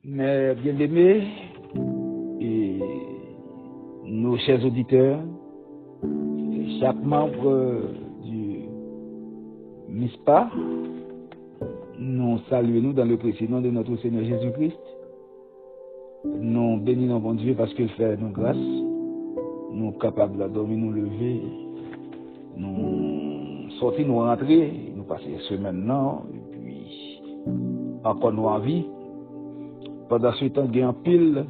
Mes bien-aimés et nos chers auditeurs, et chaque membre du MISPA, nous saluons dans le précieux nom de notre Seigneur Jésus-Christ. Nous bénissons bon Dieu parce qu'il fait nous grâce. Nous sommes capables de dormir, nous lever, nous sortir, nous rentrer, nous passer semaine maintenant, et puis encore nous en vie. Pendant ce temps, il y a un pile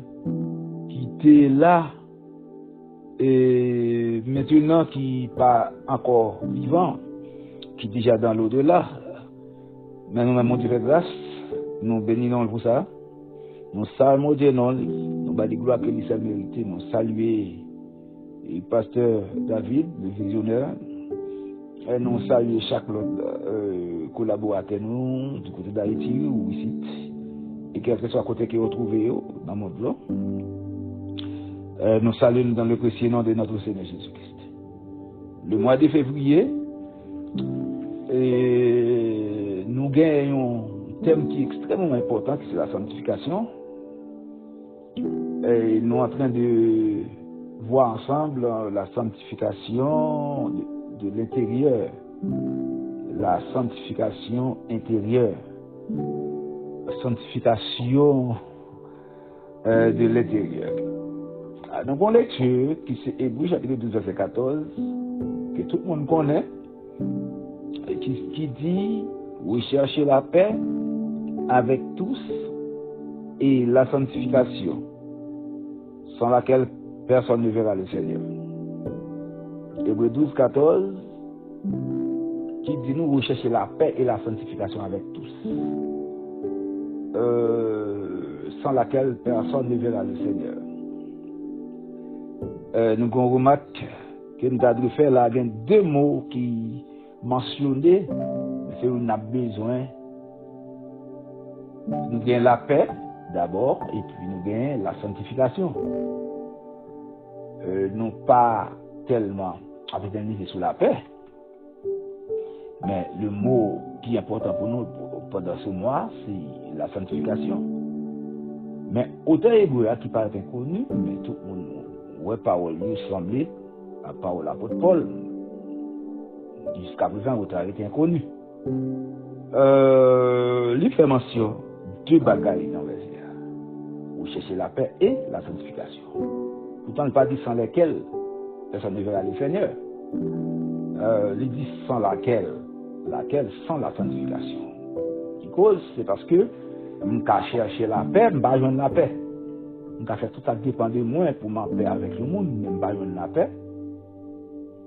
qui était là et maintenant qui n'est pas encore vivant, qui est déjà dans l'au-delà. Mais nous avons Dieu fait grâce, nous bénissons pour ça. Nous saluons Dieu, nous battons gloire que nous sommes mérités, nous saluons le pasteur David, le visionnaire, et nous saluons chaque autre collaborateur nous, du côté d'Haïti ou ici, et quel que soit le côté qui est retrouvé dans le monde là. Nous saluons dans le précieux nom de notre Seigneur Jésus-Christ. Le mois de février, nous gagnons un thème qui est extrêmement important, qui c'est la sanctification. Et nous sommes en train de voir ensemble la sanctification de l'intérieur, la sanctification intérieure, la sanctification de l'intérieur. Donc, on lecture qui c'est Hébreux chapitre 12, verset 14, que tout le monde connaît, et qui dit recherchez la paix avec tous et la sanctification, sans laquelle personne ne verra le Seigneur. Hébreux 12, 14, qui dit nous rechercher la paix et la sanctification avec tous, sans laquelle personne ne verra le Seigneur. Nous avons remarqué que nous avons fait là, il y a deux mots qui mentionnés, c'est où nous avons besoin. Nous avons la paix d'abord, et puis nous avons la sanctification. Non pas tellement avec un niveau sur la paix, mais le mot qui est important pour nous pendant ce mois, c'est la sanctification. Mais autant hébreu qui paraît inconnu, mais tout le monde, ouais, parole lui semblait à parole l'apôtre Paul. Jusqu'à présent, autant été inconnu. Lui fait mention deux bagailles dans le verset. Vous cherchez la paix et la sanctification. Pourtant, il n'est pas dit sans lesquelles personne ne verra le Seigneur. Il dit sans laquelle sans la sanctification. Qui cause, c'est parce que je chercher la paix, je ne vais pas joindre la paix. Je vais faire tout ça dépend de moi pour m'en paix avec le monde, mais je ne vais pas joindre la paix.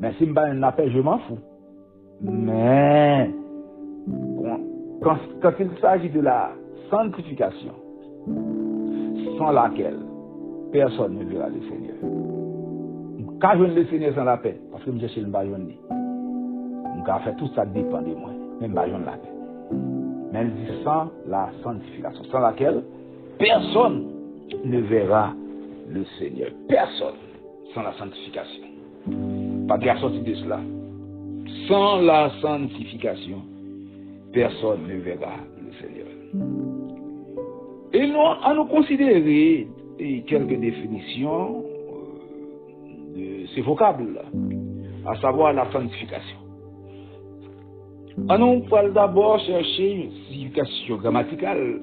Mais si je ne vais pas joindre la paix, je m'en fous. Mais quand il s'agit de la sanctification, sans laquelle personne ne verra le Seigneur. Quand je le Seigneur sans la paix, parce que je cherche le baillon, je vais faire tout ça dépend de moi, même baillon la paix. Mais il dit sans la sanctification, sans laquelle personne ne verra le Seigneur. Personne sans la sanctification. Pas de sortie de cela. Sans la sanctification, personne ne verra le Seigneur. Et nous allons considérer quelques définitions de ces vocables, à savoir la sanctification. Nous allons d'abord chercher une signification grammaticale,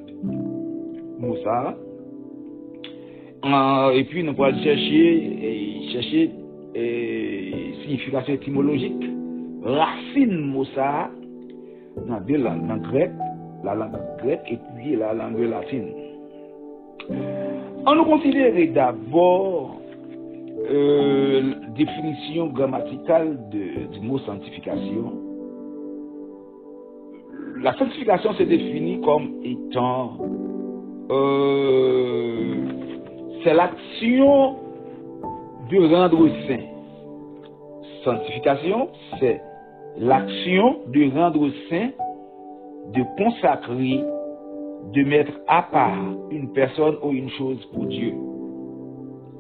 Moussa, et puis nous allons chercher signification étymologique, racine Moussa, dans deux langues, dans grec, la langue grecque et puis la langue latine. On nous considère d'abord définition grammaticale du mot sanctification. La sanctification se définit comme étant c'est l'action de rendre saint. Sanctification, c'est l'action de rendre saint, de consacrer, de mettre à part une personne ou une chose pour Dieu.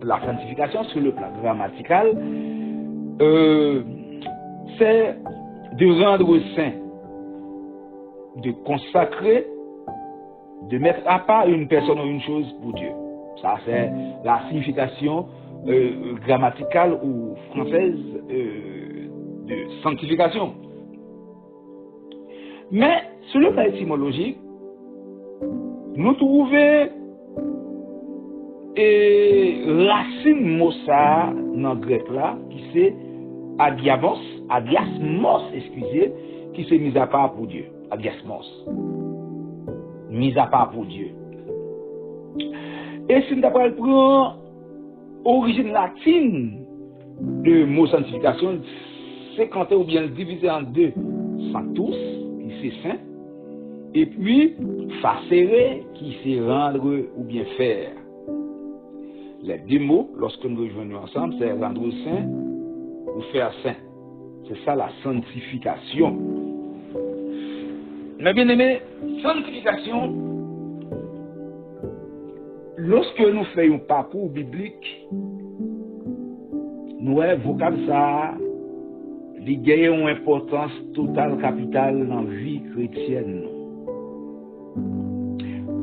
La sanctification sur le plan grammatical, c'est de rendre saint, de consacrer, de mettre à part une personne ou une chose pour Dieu. Ça, c'est la signification grammaticale ou française de sanctification. Mais, sur le plan étymologique, nous trouvons racine mot ça dans le grec là, qui c'est adiasmos, excusez, qui c'est mis à part pour Dieu. Adiasmos. Mis à part pour Dieu. Et si nous avons origine latine de mot sanctification, c'est quand ou bien divisé en deux, sanctus, qui c'est saint, et puis facere, qui c'est rendre ou bien faire. Les deux mots, lorsque nous rejoignons ensemble, c'est rendre saint ou faire saint. C'est ça la sanctification. Mais bien aimé, sanctification, lorsque nous faisons un parcours biblique, nous avons vocable ça, il gagne une importance totale, capitale dans la vie chrétienne.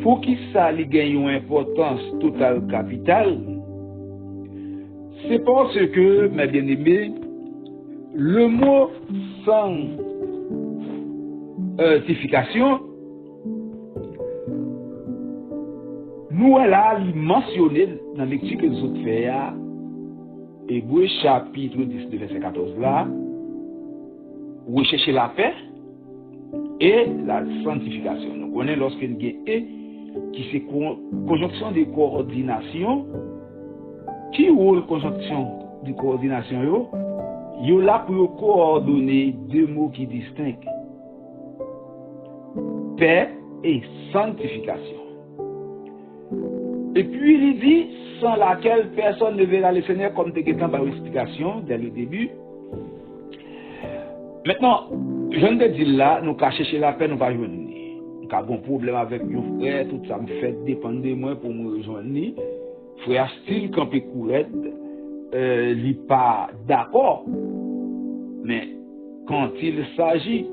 Pour qui ça il gagne une importance totale, capitale, c'est parce que, mes bien-aimés, le mot sanctification, nous là, il mentionné dans la lecture que nous avons fait, Hébreux chapitre 10, verset 14 là, rechercher la paix et la sanctification. Nous connaissons lorsqu'il y a et qui c'est conjonction de coordination. Qui rôle conjonction de coordination yo là pour coordonner deux mots qui distinguent paix et sanctification. Et puis il dit sans laquelle personne ne verra le Seigneur, comme tu as par explication dès le début. Maintenant, je ne te dis là, nous avons cherché la paix, nous ne pas joindre. Nous avons un problème avec nos frères, tout ça me fait dépendre de moi pour me rejoindre. Frère style campé courette, il n'est pas d'accord. Mais quand il s'agit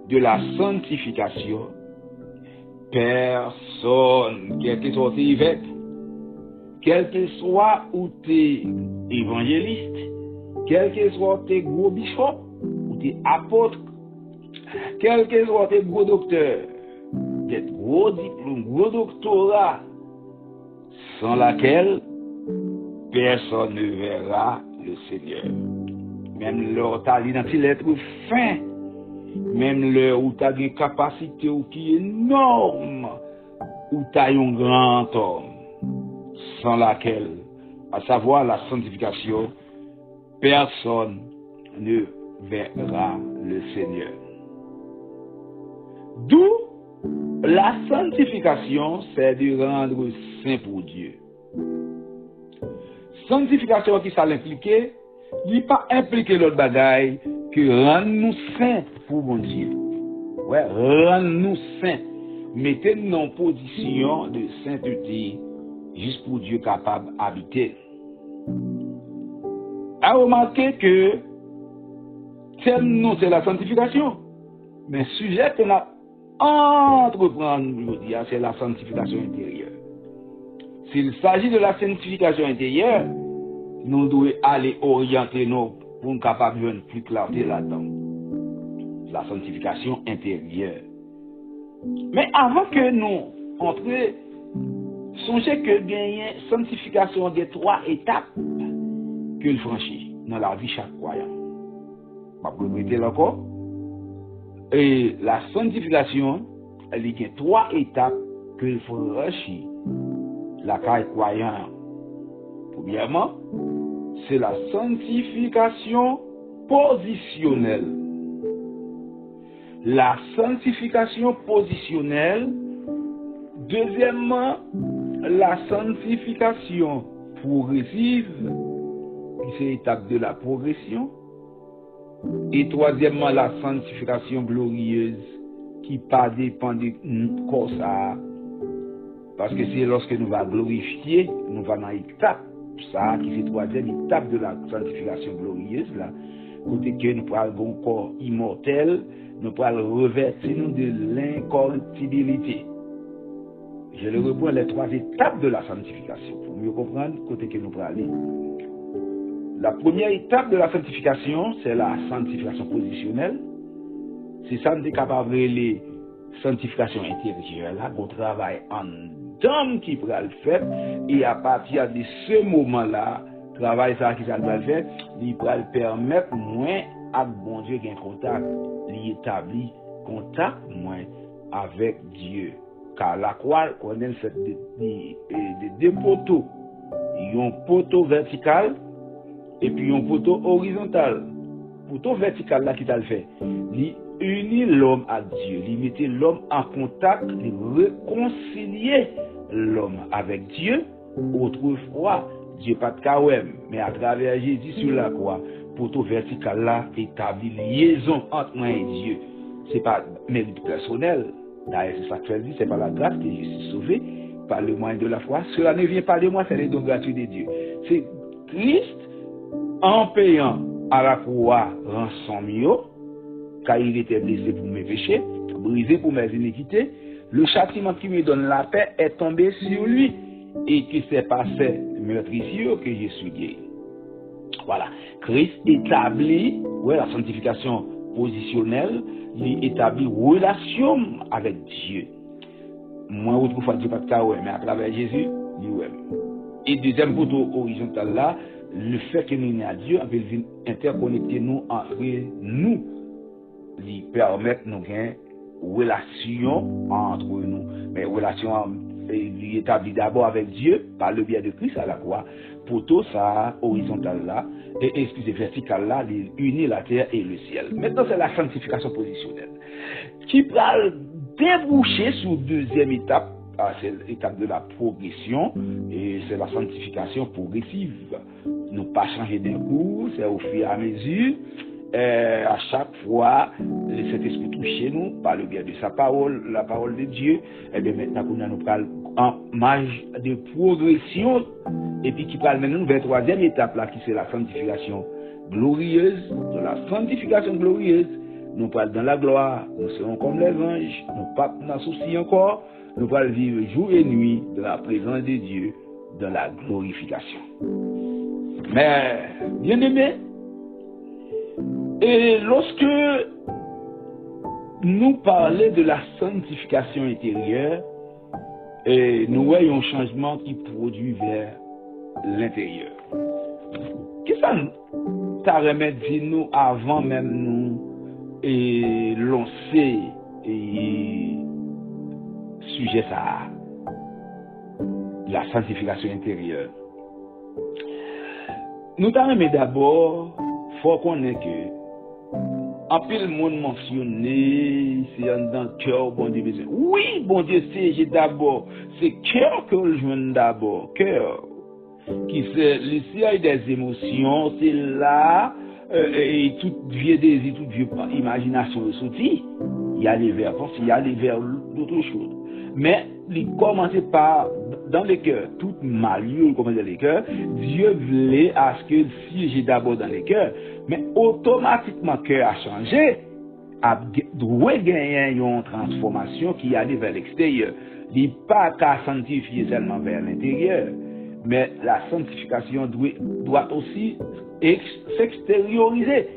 de la sanctification, personne, quel que soit évêque, quel que soit ou t'es évangéliste, quel que soit tes gros bishops, ou tes apôtres, quel que soit tes gros docteurs, tes gros diplômes, gros doctorats, sans laquelle personne ne verra le Seigneur. Même leur t'as l'identité l'être fin, même leur où t'as une capacité ou qui est énorme, où t'as un grand homme, sans laquelle, à savoir la sanctification, personne ne verra le Seigneur. D'où la sanctification, c'est de rendre saint pour Dieu. Sanctification qui ça l'implique, il n'est pas impliqué l'autre bagaille que rendre nous saints pour mon Dieu. Ouais, rendre nous saints. Mettez-nous en position de sainteté juste pour Dieu capable d'habiter. A remarqué que c'est la sanctification. Mais sujet qu'on a entreprendre, c'est la sanctification intérieure. S'il s'agit de la sanctification intérieure, nous devons aller orienter nous pour nous capables de voir plus clarté là-dedans. La sanctification intérieure. Mais avant que nous entrions, songez que gagner sanctification des 3 étapes qu'il franchit dans la vie chaque croyant. Je vais répéter encore. Et la sanctification, elle y a 3 étapes qu'il franchit la caille croyant. Premièrement, c'est la sanctification positionnelle. La sanctification positionnelle. Deuxièmement, la sanctification progressive, qui c'est l'étape de la progression. Et troisièmement, la sanctification glorieuse, qui pas dépend de corps ça. Parce que c'est lorsque nous allons glorifier, nous allons dans l'étape, ça, qui est la troisième étape de la sanctification glorieuse, là, côté que nous pourrons un corps immortel, nous pourrons revêtir nous de l'incorruptibilité. Je le reprends, les 3 étapes de la sanctification, pour mieux comprendre côté que nous pouvons aller. La première étape de la sanctification, c'est la sanctification positionnelle. C'est ça nous est capable de les sanctification intérieure, là, bon travail en d'homme qui pourra le faire, et à partir de ce moment-là, travail ça qui va le faire, il pourra le permettre moins à bon Dieu gain contact, il établit contact moins avec Dieu. Car la croix, on a fait des poteaux. Il y a un poteau vertical et puis un poteau horizontal. Poteau vertical là qui t'a le fait, il unit l'homme à Dieu, il mettait l'homme en contact, il réconciliait l'homme avec Dieu. Autrefois, Dieu pas de kawem, mais à travers Jésus sur la croix, poteau vertical là établit liaison entre moi et Dieu. C'est pas mérite personnel. D'ailleurs, c'est ça que je dis, c'est par la grâce que je suis sauvé, par le moyen de la foi. Cela ne vient pas de moi, c'est le don gratuit de Dieu. C'est Christ, en payant à la croix rançon mio, car il était blessé pour mes péchés, brisé pour mes iniquités, le châtiment qui me donne la paix est tombé sur lui, et que c'est par ces meurtrissures que je suis guéri. Voilà. Christ établit, la sanctification positionnelle, il établit relation avec Dieu. Moi, autrefois, Dieu pas de cas, mais à travers Jésus, il ouais. Et deuxième poteau horizontal là, le fait que nous sommes à Dieu, il vient interconnecter nous entre nous, lui permettre nous une relation entre nous. Mais relation lui établie d'abord avec Dieu par le biais de Christ à la croix. Poteau ça horizontal là et vertical là, il unit la terre et le ciel. Maintenant c'est la sanctification positionnelle qui va déboucher sur deuxième étape. C'est l'étape de la progression et c'est la sanctification progressive. Nous pas changer d'un coup, c'est au fur et à mesure. À chaque fois, le Saint-Esprit touche chez nous par le biais de sa parole, la parole de Dieu. Et bien maintenant, nous parlons en marge de progression et puis qui parle maintenant vers la troisième étape là, qui c'est la sanctification glorieuse. De la sanctification glorieuse, nous parlons dans la gloire, nous serons comme les anges, nous pas dans souci encore, nous allons vivre jour et nuit de la présence de Dieu, dans la glorification. Mais, bien aimé, et lorsque nous parlons de la sanctification intérieure, et nous voyons un changement qui produit vers l'intérieur. Qu'est-ce que ça remet dit nous avant même nous et lancer et sujet ça, la sanctification intérieure. Nous t'en remet d'abord, faut qu'on ait que en pile monde mentionné, c'est dans le cœur, bon Dieu besoin. Oui, bon Dieu, c'est d'abord, c'est cœur que le joue d'abord, cœur, qui c'est le ciel des émotions, c'est là, et tout vieux désir, toute vieux imagination ressortie, il y a les vers, il y a les vers d'autres choses. Mais, il commence par, dans les cœurs, tout malheur, comme dans les cœurs, Dieu voulait à ce que le siège d'abord dans les cœurs, mais automatiquement, le cœur a changé, doit gagner une transformation qui allait vers l'extérieur. Il n'est pas qu'à sanctifier seulement vers l'intérieur, mais la sanctification doit aussi s'extérioriser.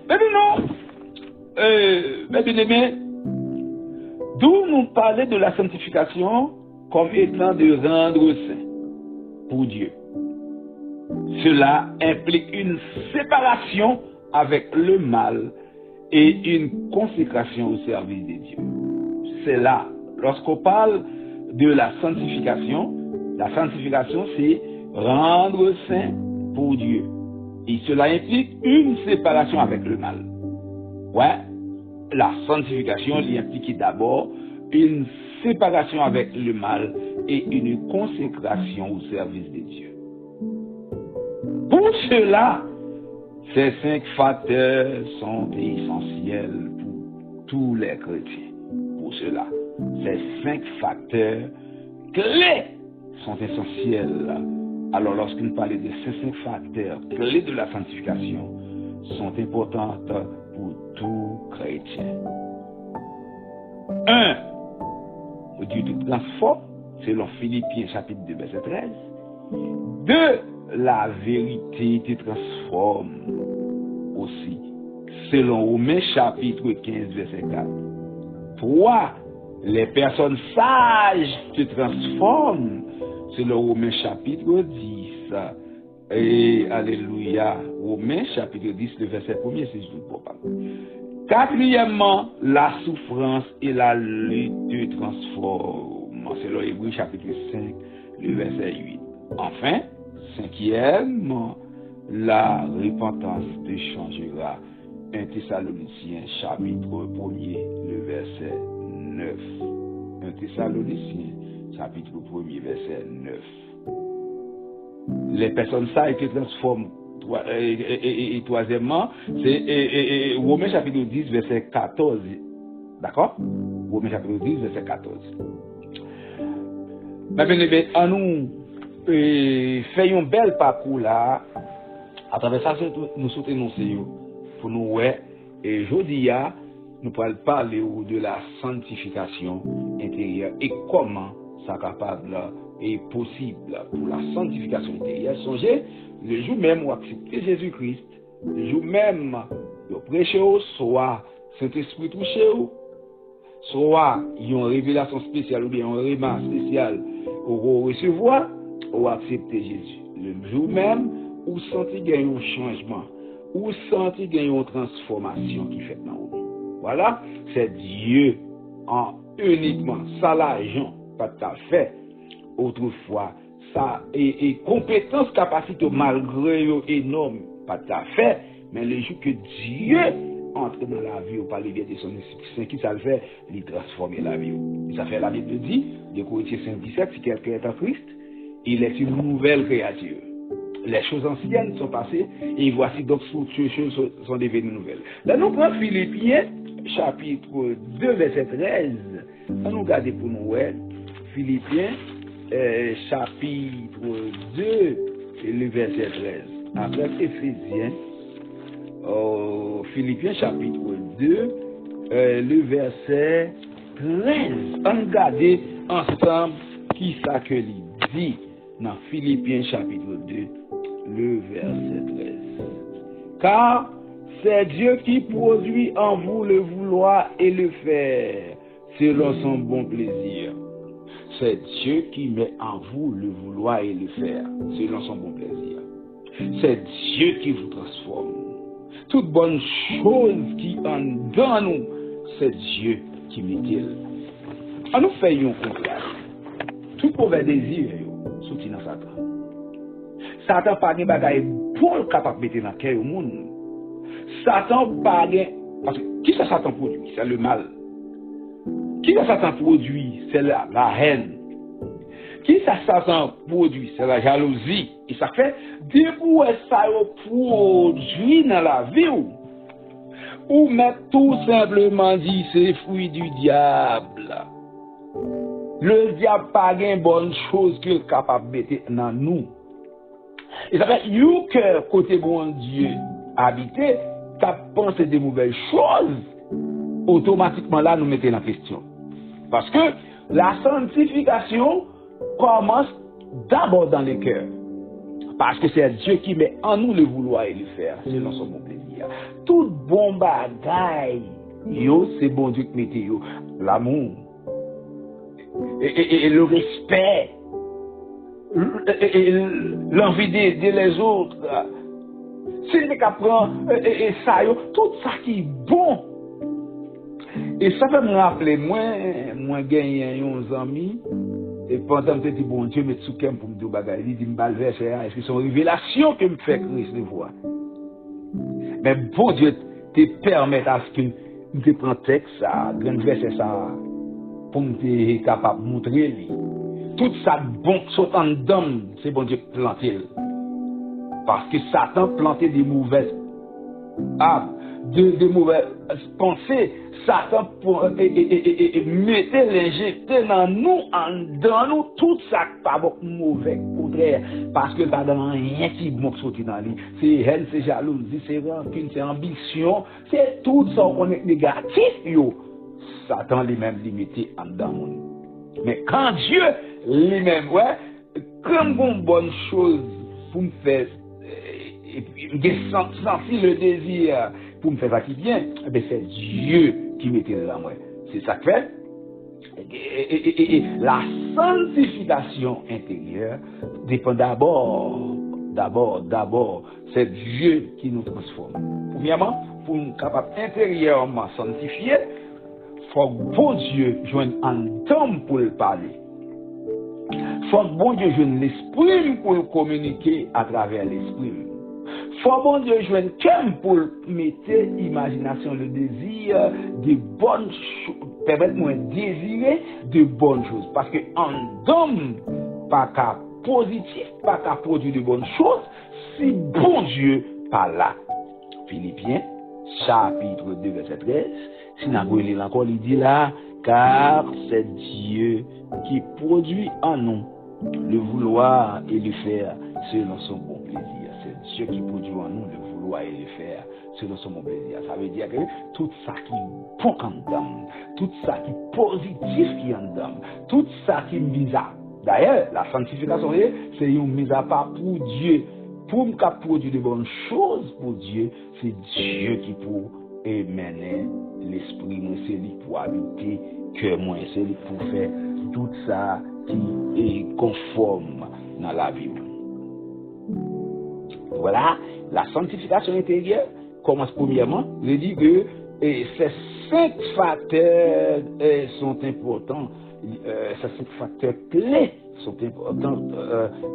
Mais non, mais bien aimé, d'où nous parler de la sanctification comme étant de rendre saint pour Dieu. Cela implique une séparation avec le mal et une consécration au service de Dieu. C'est là, lorsqu'on parle de la sanctification c'est rendre saint pour Dieu. Et cela implique une séparation avec le mal. Ouais, la sanctification implique d'abord une séparation avec le mal et une consécration au service de Dieu. Pour cela, ces 5 facteurs sont essentiels pour tous les chrétiens. Pour cela, ces 5 facteurs clés sont essentiels. Alors, lorsqu'on parle de ces 5 facteurs clés de la sanctification, sont importantes pour tout chrétien. 1. Dieu te transforme, selon Philippiens chapitre 2, verset 13. 2. La vérité te transforme aussi, selon Romains chapitre 15, verset 4. 3. Les personnes sages te transforment, selon Romains chapitre 10. Et alléluia, Romains chapitre 10, le verset 1er, c'est juste pour parler. 4. La souffrance et la lutte te transforment, selon Hébreux chapitre 5, le verset 8. Enfin, 5. La repentance te changera. 1 Thessaloniciens chapitre 1er, le verset 9. 1 Thessaloniciens chapitre 1er, verset 9. Les personnes sages te transforment. Et troisièmement, c'est Romains chapitre 10, verset 14. D'accord? Romains chapitre 10, verset 14. Maintenant, en nous faisons un bel parcours là. À travers ça, nous soutenons pour nous, ouais. Et aujourd'hui, nous pourrons parler de la sanctification intérieure et comment ça capable et possible pour la sanctification intérieure. Songez, le jour même où accepter Jésus-Christ, le jour même où prêcher, soit Saint-Esprit touché, soit une révélation spéciale ou bien un remas spécial pour recevoir ou accepter Jésus. Le jour même où senti gagner un changement, où senti gagner une transformation qui fait dans vous. Voilà, c'est Dieu en uniquement ça l'argent pas de fait autrefois ça et compétence capacité malgré énorme pas de fait mais le jour que Dieu entre dans la vie ou par liberté de son esprit qui ça le fait il transformer la vie et ça fait la Bible dit de Corinthiens 5:17 si quelqu'un est en Christ il est une nouvelle créature. Les choses anciennes sont passées et voici donc toutes ces choses sont devenues nouvelles. Là nous prenons Philippiens chapitre 2 verset 13. On nous regarde pour nous ouais. Philippiens chapitre 2 et le verset 13. Après Éphésiens Philippiens chapitre 2 le verset 13. On regarde ensemble qui ça que il dit dans Philippiens chapitre 2 le verset 13. Car c'est Dieu qui produit en vous le vouloir et le faire selon son bon plaisir. C'est Dieu qui met en vous le vouloir et le faire selon son bon plaisir. C'est Dieu qui vous transforme. Toute bonne chose qui en dans nous, c'est Dieu qui met-il. En nous faisons contraire. Tout mauvais désir, sorti dans Satan. Satan pas de bagaille pour capable mettre dans cœur au monde. Satan pas parce que qui ça Satan produit, c'est le mal. Qui ça Satan produit, c'est la haine. Qui ça Satan produit, c'est la jalousie. Et ça fait des pour ça produit dans la vie ou mais tout simplement dit c'est fruit du diable. Le diable pas une bonne chose qu'il est capable de mettre dans nous. Et ça fait you cœur côté bon Dieu habité, t'as pensé des mauvaises choses, automatiquement là nous mettons en question. Parce que la sanctification commence d'abord dans le cœur. Parce que c'est Dieu qui met en nous le vouloir et le faire, selon son bon plaisir. Tout bon bagaille, yo, c'est bon Dieu qui mette yo. L'amour, et le respect, l'envie d'aider les autres. C'est le cas prend et ça, tout ça qui est bon. Et ça fait me rappeler, moi gagné un ami, et pendant que je dis bon Dieu, mais sous pour me dire bagaille, il dit me balver, est-ce que c'est une révélation que me fait Christ de voir. Mais bon Dieu te permet à ce que je te prenne texte, ça, grand verset ça, pour me être capable de montrer lui. Tout ça bon saute en dame, c'est bon Dieu planté. Parce que Satan plantait des mauvaises âmes, de mauvaises pensées. Satan mettait, l'injecter dans nous tout ça pas mauvais, contraire. Parce que pas dans rien qui bon sorti dans lui. C'est haine, c'est jalousie, c'est rancune, c'est ambition, c'est tout ça qu'on est négatif, yo. Satan lui-même limité en dedans. Mais quand Dieu lui-même, ouais, comme une bonne chose pour me faire, et puis me sentir le désir pour me faire ça qui vient, eh bien c'est Dieu qui mettait dans moi. C'est ça que fait. Et la sanctification intérieure dépend d'abord, c'est Dieu qui nous transforme. Premièrement, pour nous capables intérieurement sanctifier, faut que bon Dieu joigne un temps pour le parler. Faut que bon Dieu joigne l'esprit pour le communiquer à travers l'esprit. Faut que bon Dieu joigne cœur pour mettre imagination, le désir de bonnes choses, permettre-moi de désirer de bonnes choses. Parce que un homme pas qu'à positif, pas qu'à produire de bonnes choses, si bon Dieu pas là. Philippiens, chapitre 2, verset 13, si nous avons encore, il dit là, car c'est Dieu qui produit en nous le vouloir et le faire selon son bon plaisir. C'est Dieu qui produit en nous le vouloir et le faire selon son bon plaisir. Ça veut dire que tout ça qui est bon en nous, tout ça qui est positif qui est en nous, tout ça qui est bizarre. D'ailleurs, la sanctification, c'est une mise à part pour Dieu. Pour me produire de bonnes choses pour Dieu, c'est Dieu qui peut émener l'esprit, c'est lui pour habiter que moi, c'est lui pour faire tout ça qui est conforme dans la Bible. Voilà, la sanctification intérieure commence premièrement, je dis que ces 5 facteurs sont importants, ces 5 facteurs clés sont importants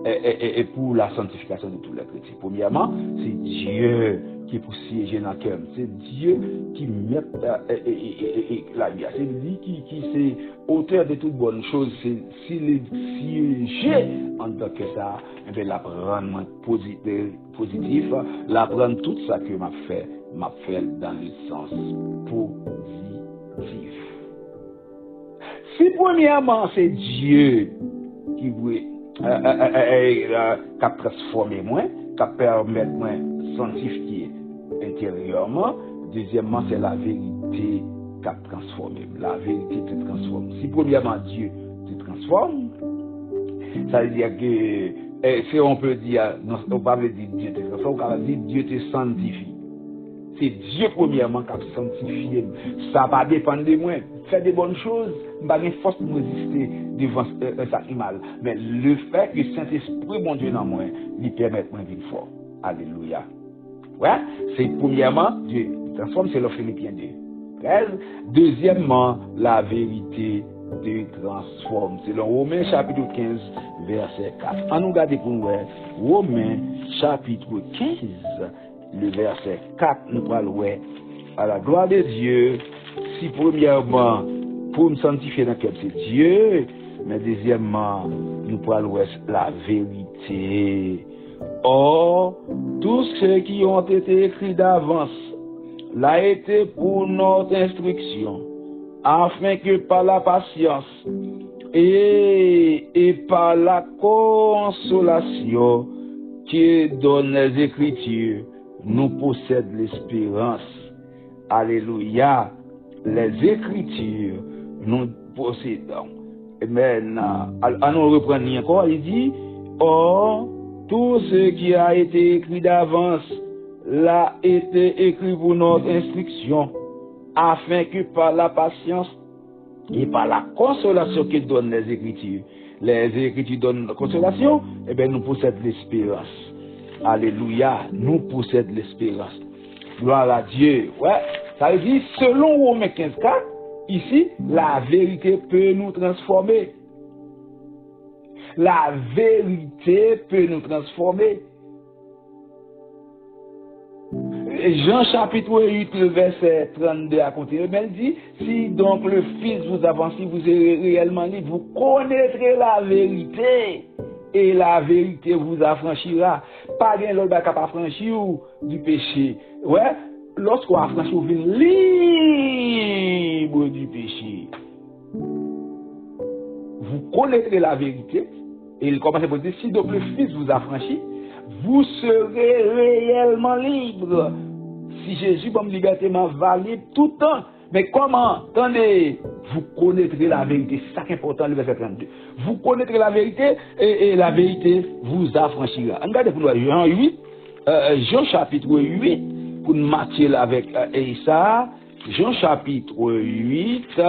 et pour la sanctification de tous les chrétiens. Premièrement, c'est Dieu qui peut siéger dans le cœur. C'est Dieu qui met la vie. C'est lui qui c'est auteur de toutes bonnes choses. C'est s'il est siégé en tant que ça, et bien la prendre positif, la prendre tout ça que m'a fait dans le sens positif. Si premièrement c'est Dieu qui veut transformer moi, qui permettre moi sanctifier intérieurement. Deuxièmement, c'est la vérité qui transforme. La vérité te transforme. Si premièrement Dieu te transforme, ça veut dire que si on peut dire, on pas dire Dieu te transforme, on va dire Dieu te sanctifie. C'est Dieu premièrement qui a sanctifié. Ça va dépendre de moi. Faire des bonnes choses, je n'ai pas de force pour résister devant ça qui mal. Mais le fait que Saint-Esprit, mon Dieu, dans moi, lui permet de vivre fort. Alléluia. Ouais, c'est premièrement, Dieu transforme, c'est le Philippiens 2. 13. Deuxièmement, la vérité te transforme. C'est le Romains chapitre 15, verset 4. On nous regarde pour nous, Romains chapitre 15, le verset 4, nous parlons à la gloire de Dieu. Si premièrement, pour me sanctifier dans le cœur, c'est Dieu, mais deuxièmement, nous parlons la vérité. Or, tous ceux qui ont été écrits d'avance l'a été pour notre instruction, afin que par la patience et par la consolation qui donne les Écritures, nous possèdent l'espérance. Alléluia. Les Écritures, nous possédons. Amen. Alors, on reprend encore, il dit, or, tout ce qui a été écrit d'avance l'a été écrit pour notre instruction, afin que par la patience et par la consolation que donnent les Écritures donnent la consolation, eh bien, nous possédons l'espérance. Alléluia, nous possédons l'espérance. Gloire à Dieu. Ouais, ça veut dire, selon Romains 15:4, ici, la vérité peut nous transformer. La vérité peut nous transformer. Jean chapitre 8, le verset 32 à côté, il dit, si donc le Fils vous avance, si vous êtes réellement libre, vous connaîtrez la vérité, et la vérité vous affranchira. Pas bien l'autre qui pas affranchi du péché. Ouais, lorsqu'on affranchi, vous venez libre du péché. Vous connaîtrez la vérité, et il commence à dire, si donc le Fils vous affranchit, vous serez réellement libre. Si Jésus, comme liberté, m'a valide tout le temps, Mais comment? Attendez, vous connaîtrez la vérité. C'est ça qui est important, le verset 32. Vous connaîtrez la vérité et la vérité vous affranchira. Regardez pour nous, Jean 8, Jean chapitre 8, pour nous matcher avec ça. Jean chapitre 8,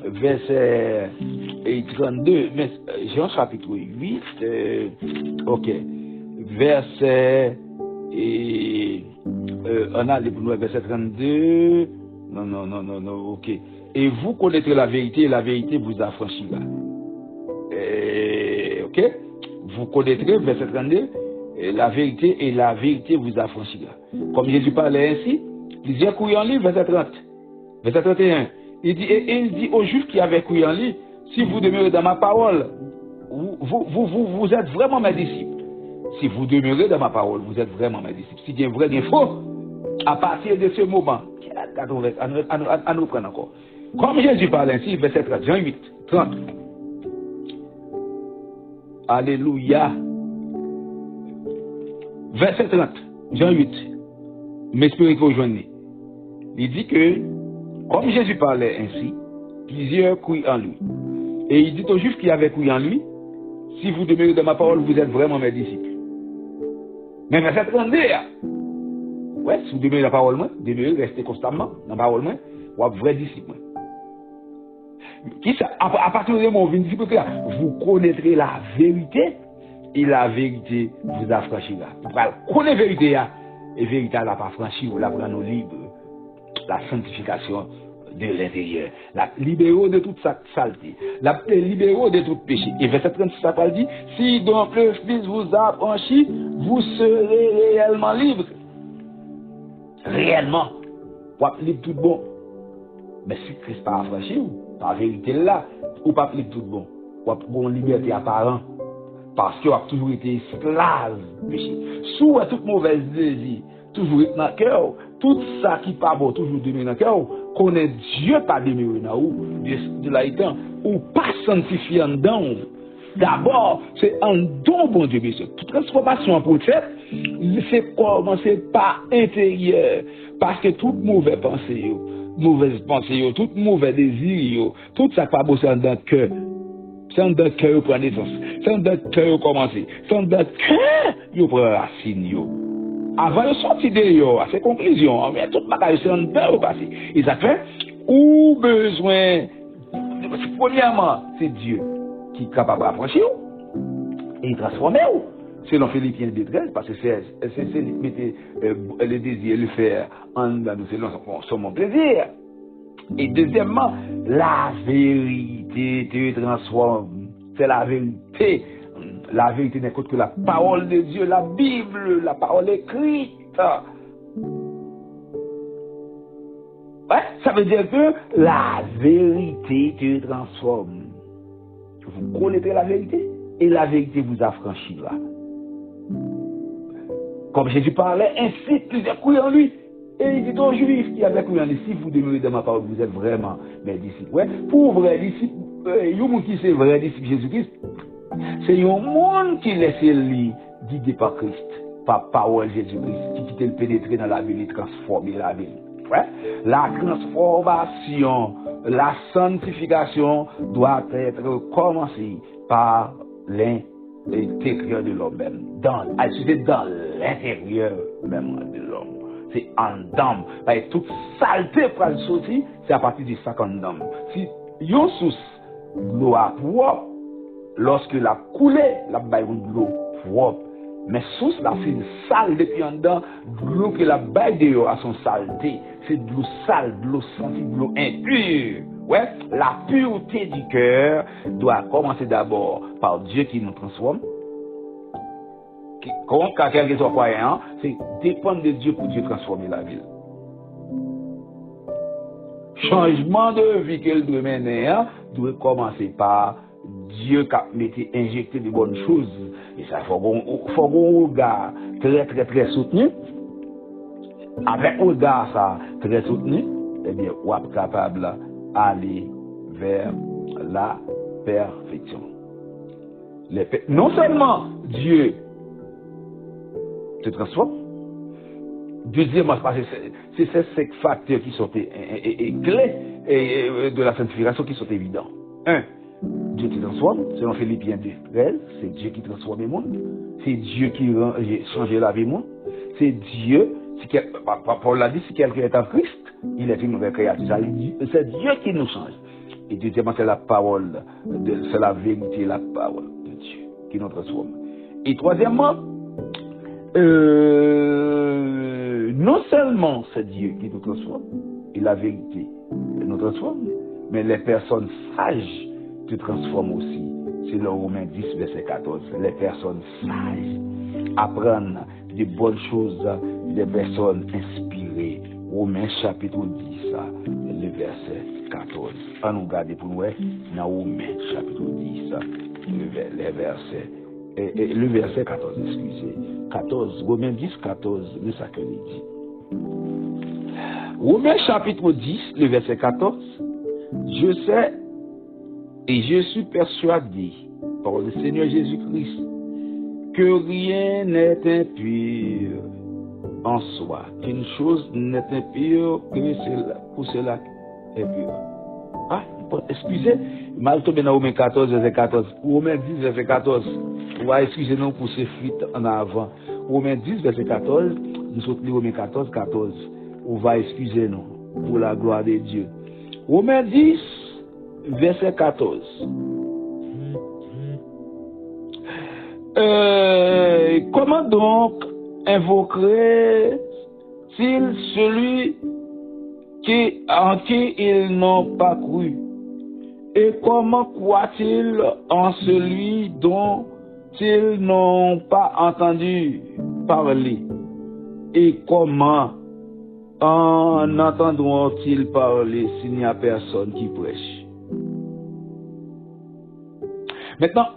verset 32. Mais, Jean chapitre 8, ok. Verset, on a les pour nous, verset 32. Non, ok. Et vous connaîtrez la vérité et la vérité vous affranchira. Ok? Vous connaîtrez, verset 32, la vérité et la vérité vous affranchira. Comme Jésus parlait ainsi, plusieurs couilles en lui, verset 30. Verset 31. Il dit aux Juifs qui avaient couilles en lui, si vous demeurez dans ma parole, vous êtes vraiment mes disciples. Si vous demeurez dans ma parole, vous êtes vraiment mes disciples. Si il y a vrai, il faut, à partir de ce moment, à nous prendre encore. Comme Jésus parle ainsi, verset 30, Jean 8, 30. Alléluia. Verset 30, Jean 8. M'espérez que vous joignez. Il dit que, comme Jésus parlait ainsi, plusieurs croient en lui. Et il dit aux Juifs qui avaient cru en lui, si vous demeurez dans ma parole, vous êtes vraiment mes disciples. Mais verset 32, ouais, si vous demeurez dans la parole, demeurez, restez constamment dans la parole, vous êtes vrai disciple. Qui ça? À partir du moment où vous dites que vous connaîtrez la vérité et la vérité vous affranchira. Vous connaissez la vérité, et la vérité n'a pas franchi, vous la prenez libre. La sanctification de l'intérieur. La libéraux de toute saleté. La libéraux de tout péché. Et verset 36, ça parle dit, si donc le Fils vous a franchi, vous serez réellement libre. Réellement. Vous êtes libre tout bon. Mais si Christ pas affranchi, par vérité là, ou pas libre tout bon. Vous êtes bon liberté apparente. Parce que vous avez toujours été esclave du péché. Sous toute mauvaise désir, toujours être dans le cœur, tout ça qui n'est pas bon, toujours demeurer dans le cœur, connaît Dieu pas demeurer dans vous, de là étant, ou pas sanctifié en dedans. D'abord, c'est en don, bon Dieu, monsieur. Toute transformation pour faire, c'est commencer par intérieur. Parce que toute mauvaise pensée, tout mauvais désir, tout ça pas bon, c'est en dedans le cœur. C'est en dedans le cœur qui prend naissance. C'est en dedans le cœur qui commence. C'est en dedans le cœur qui prend racine. Avant de sortir de à ces conclusions, mais tout le bagage c'est en dedans qui passe. Et ça fait, ou besoin, premièrement, c'est Dieu qui est capable d'affranchir et transformer. Selon Philippiens 2:13, parce que c'est le désir, le faire en nous, selon son plaisir. Et deuxièmement, la vérité te transforme. C'est la vérité. La vérité n'est qu'autre que la parole de Dieu, la Bible, la parole écrite. Ouais, ça veut dire que la vérité te transforme. Vous connaîtrez la vérité et la vérité vous affranchira. Comme Jésus parlait, ainsi plusieurs couilles en lui. Et il dit aux Juifs qui avaient cru en lui, si vous demeurez dans ma parole, vous êtes vraiment mes disciples. Ouais, pour vrai disciples, vous qui c'est vrai disciple Jésus-Christ, c'est un monde qui laisse lui guidé par Christ, par parole Jésus-Christ, qui le pénétrer dans la vie, il transformer la vie. Ouais? La transformation, la sanctification doit être commencée par l'intérieur de l'homme même. C'est dans l'intérieur même de l'homme. C'est en dame. Toute saleté pour le sortir, c'est à partir de ça qu'en dame. Si yon source l'eau a propre, lorsque la coulée, la baille de l'eau propre. Mais source là, c'est une sale depuis en dedans, l'eau que la baille de l'eau a son saleté. C'est de l'eau sale, de l'eau sentie, de l'eau impure. Ouais, la pureté du cœur doit commencer d'abord par Dieu qui nous transforme. Quand quelqu'un soit croyant, c'est dépendre de Dieu pour Dieu transformer la vie. Changement de vie qu'elle doit mener doit commencer par Dieu qui a injecté de bonnes choses. Et ça, il faut un regard très soutenu. Avec un regard ça, très soutenu, eh bien, on est capable d'aller vers la perfection. Non seulement Dieu te transforme, Deuxièmement, c'est ces 5 facteurs qui sont clés de la sanctification qui sont évidents. 1. Dieu qui transforme, selon Philippiens 2, 13, c'est Dieu qui transforme le monde. C'est Dieu qui change la vie du monde. C'est Dieu, Paul l'a dit, si quelqu'un est en Christ, il est une nouvelle créature. C'est Dieu qui nous change. Et deuxièmement, c'est la parole, c'est la vérité, la parole de Dieu qui nous transforme. Et troisièmement, non seulement c'est Dieu qui nous transforme, et la vérité nous transforme, mais les personnes sages te transforment aussi. C'est le Romains 10, verset 14. Les personnes sages apprennent de bonnes choses des personnes inspirées. Romains chapitre 10, le verset 14. On nous garde pour nous, dans Romains chapitre 10, le verset 14, excusez. 14, Romains 10, 14, c'est ça que nous dit. Romains chapitre 10, le verset 14. Je sais et je suis persuadé par le Seigneur Jésus-Christ que rien n'est impur en soi, qu'une chose n'est impure que pour cela est pur. Ah, excusez, mal tombé dans Romains 14, verset 14. Romains 10, verset 14. On va excuser nous pour ces fuites en avant. Romains 10, verset 14. Nous sommes Romains 14, 14. On va excuser nous pour la gloire de Dieu. Romains 10, verset 14. Comment donc invoquerait-il celui en qui ils n'ont pas cru? Et comment croit-il en celui dont ils n'ont pas entendu parler? Et comment en entendront-ils parler s'il n'y a personne qui prêche? Maintenant,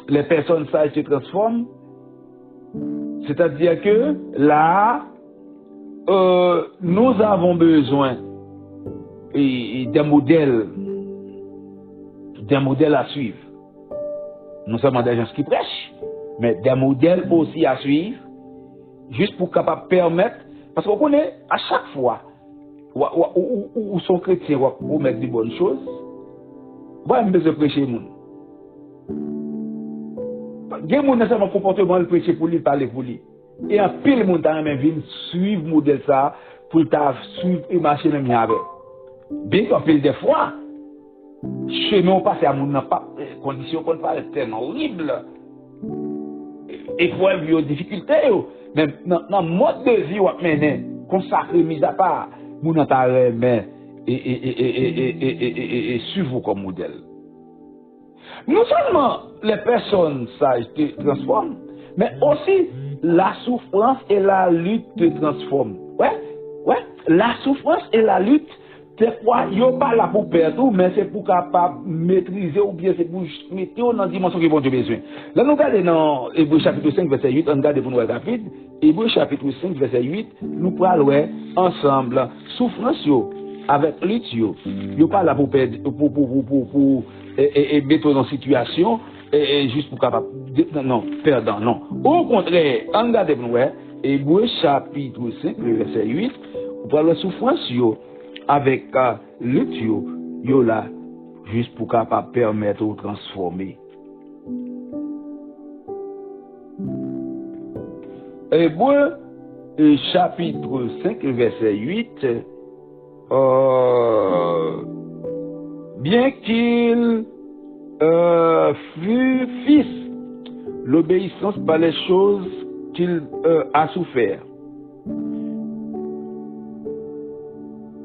les personnes sages se transforment, c'est-à-dire que là, nous avons besoin d'un modèle à suivre. Non seulement des gens qui prêchent, mais des modèles aussi à suivre, juste pour capable permettre, parce qu'on connaît à chaque fois où sont chrétiens ou mettre des bonnes choses, moi je besoin de prêcher les gens. Il y a des gens qui ont un comportement de prêcher pour lui, parler pour lui. Et un pile de gens viennent suivre le modèle ça pour suivre et marcher même avec. Bien qu'en pile des fois, chez nous, on passe à mon conditions qu'on parle tellement horribles. Épreuves et difficultés. Mais dans le mode de vie, on mène, consacré, mis à part, mon intérêt, mais et suivre comme modèle. Non seulement les personnes sages te transforment, mais aussi la souffrance et la lutte te transforment. Ouais, la souffrance et la lutte, c'est quoi? Yo pas là pour perdre, mais c'est pour capable maîtriser ou bien c'est pour mettre dans la dimension que bon Dieu besoin. Là, nous regardons dans Hébreux chapitre 5, verset 8, on regarde pour nous rapide. Hébreux chapitre 5, verset 8, nous parlons ensemble souffrance avec lutte yo pas là pour perdre, pour mettre dans situation juste pour capable non perdant non. Au contraire, on regarde pour nous Hébreux chapitre 5, verset 8, on parle souffrance avec lutte yo là juste pour capable permettre de transformer. Hébreux chapitre 5 verset 8 bien qu'il fût fils, l'obéissance par les choses qu'il a souffert.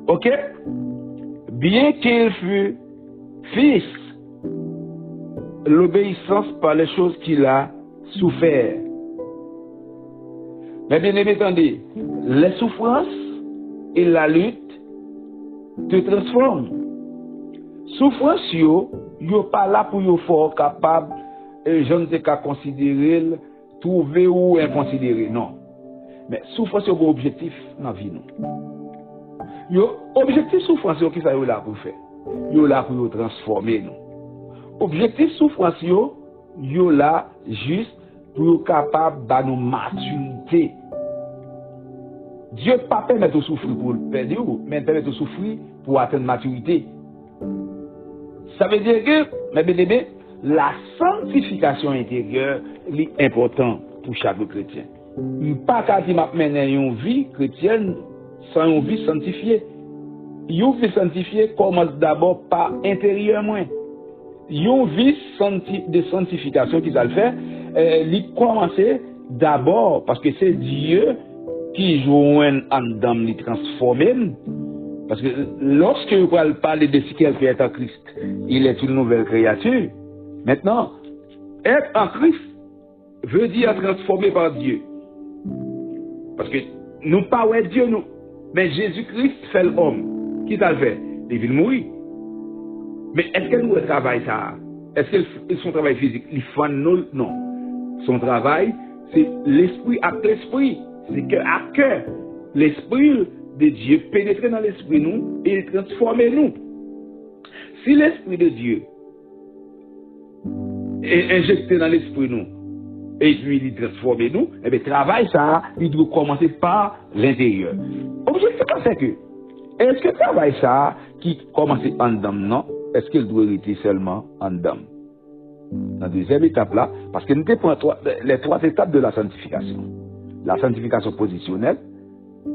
Ok? Bien qu'il fût fils, l'obéissance par les choses qu'il a souffert. Mais bien aimé, attendez, les souffrances et la lutte te transforment. Souffrance yo pas là pour yo fort capable et je ne sais qu'à considérer, trouver ou inconsidérer, non. Mais souffrance yo objectif dans la vie nous. Yo objectif souffrance yo qui ça yo là pour faire. Yo là pour yo transformer nous. Objectif souffrance yo là juste pour capable de nous maturité. Dieu ne pas permettre de souffrir pour le perdre, mais permet de souffrir pour atteindre maturité. Ça veut dire que, mes bien-aimés, la sanctification intérieure est importante pour chaque chrétien. Pas qu'à dire mener une vie chrétienne sans une vie sanctifiée. Une vie sanctifiée commence d'abord par intérieurement. Une vie de sanctification qui va le faire, il commence d'abord parce que c'est Dieu qui joint en dedans, il transforme. Parce que lorsque vous parlez de ce qu'il est en Christ, il est une nouvelle créature. Maintenant, être en Christ veut dire transformé par Dieu. Parce que nous pas ouais Dieu nous, mais Jésus-Christ fait l'homme. Qui t'a le fait? Il vient mourir. Mais est-ce que nous travaillons ça? Est-ce que son travail physique, il fait non? Son travail, c'est l'esprit à l'esprit. C'est cœur à cœur. L'esprit de Dieu pénétrer dans l'esprit nous et transformer nous. Si l'esprit de Dieu est injecté dans l'esprit nous et puis il transforme nous, eh bien, travail ça, il doit commencer par l'intérieur. Objectif c'est que, est-ce que travail ça qui commence en dedans, non? Est-ce qu'il doit être seulement en dedans? Dans la deuxième étape là, parce que nous avons les trois étapes de la sanctification. La sanctification positionnelle,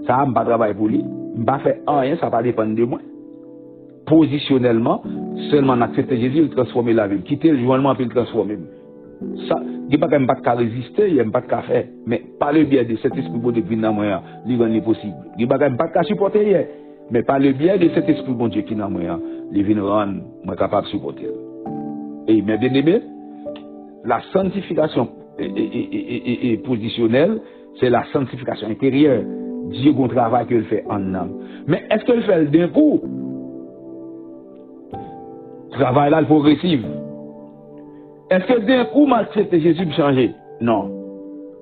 ça ne va pas travailler pour lui, ne va pas faire rien, ça ne va pas dépendre de moi. Positionnellement, seulement accepter Jésus, il transforme la vie. Quitter le joindement, puis il transforme. Ça, il n'y a pas de résister, il n'y a pas de faire. Mais par le biais de cet esprit bon Dieu qui est dans moi, il est possible. Il n'y a pas de supporter, mais par le biais de cet esprit bon Dieu qui est dans moi, il vient rendre moi capable de supporter. Et mes bien-aimés, la sanctification positionnelle, c'est la sanctification intérieure. Dieu a un travail qu'il fait en âme. Mais est-ce qu'il fait d'un coup? Travail là, le progressif. Est-ce que d'un coup, m'accepter Jésus pour changer? Non.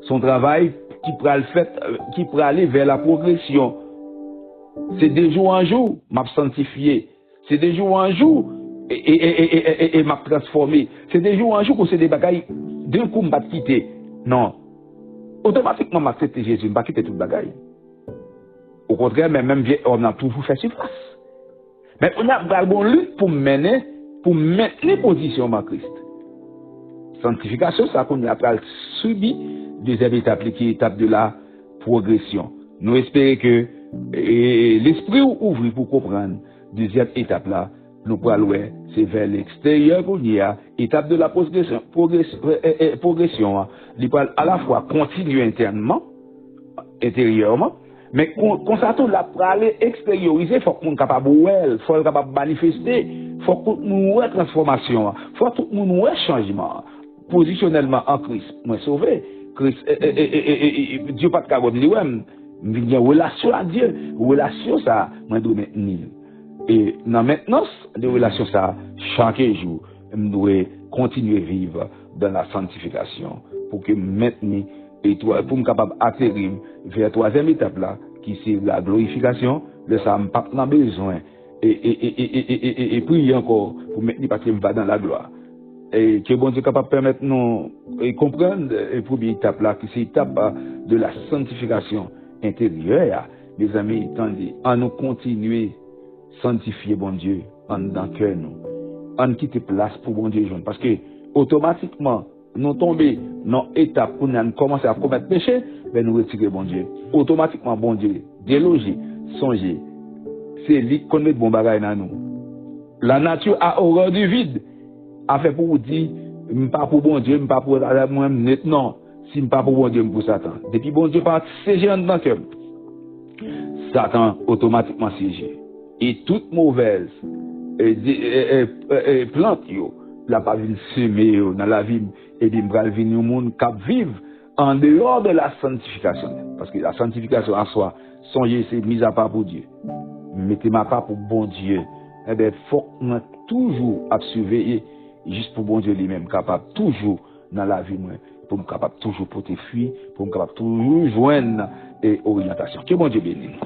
Son travail qui pourra le fait, qui pourra aller vers la progression. C'est de jour en jour, m'a sanctifié. C'est de jour en jour, et m'a transformé. C'est de jour en jour que c'est des bagailles, d'un coup, m'a quitté. Non. Automatiquement, m'a accepté Jésus, m'a quitté toute bagaille. Au contraire, mais même on a toujours fait surface. Mais on a une bonne lutte pour mener, pour maintenir position en Christ. Sanctification, ça qu'on a subi deuxième étape, qui est l'étape de la progression. Nous espérons que l'esprit ouvre pour comprendre deuxième étape là, nous pourrons aller, c'est vers l'extérieur qu'on y a, étape de la progression, il peut à la fois continuer internement, intérieurement, mais quand ça tout là pour aller extérioriser, il faut qu'on soit capable il faut capable manifester, il faut qu'on nous ait transformation, il faut que nous ait changement. Positionnellement en Christ, moi sauvé, Christ, Dieu pas de carbone, il y a une relation à Dieu, relation ça, moi dois maintenir. Et dans maintenance de relation ça, chaque jour, je dois continuer à vivre dans la sanctification pour que maintenir et toi, pour me capable atterrir vers la troisième étape là, qui c'est la glorification, le ça me pas besoin et prier encore pour maintenir parce que me va dans la gloire. Et que bon Dieu capable de permettre nous de comprendre la première étape là, qui c'est l'étape de la sanctification intérieure. Mes amis, attendez, en nous continuer sanctifier bon Dieu en dans cœur nous, en quitter place pour bon Dieu joindre, parce que automatiquement nous tomber dans l'étape où nous commençons à commettre péché, ben nous retirer bon Dieu. Automatiquement bon Dieu déloger, songer, c'est lui qui connaît bon bagage dans nous. La nature a horreur du vide. A fait pour vous dire, pas pour bon Dieu, pas pour moi, non, si pas pour bon Dieu, pour Satan. Depuis bon Dieu part siéger dans le cœur, Satan automatiquement siéger. Et toute mauvaise plante, la pas venir semer dans la vie, et bien, va venir au monde qui vivre en dehors de la sanctification. Parce que la sanctification en soi, songer, c'est mise à part pour Dieu. Mettez ma part pour bon Dieu. Eh bien, faut qu'on toujours à surveiller. Juste pour bon Dieu lui-même, capable toujours dans la vie, pour me capable toujours porter fuir, pour me capable toujours joindre et orientation. Que bon Dieu bénisse.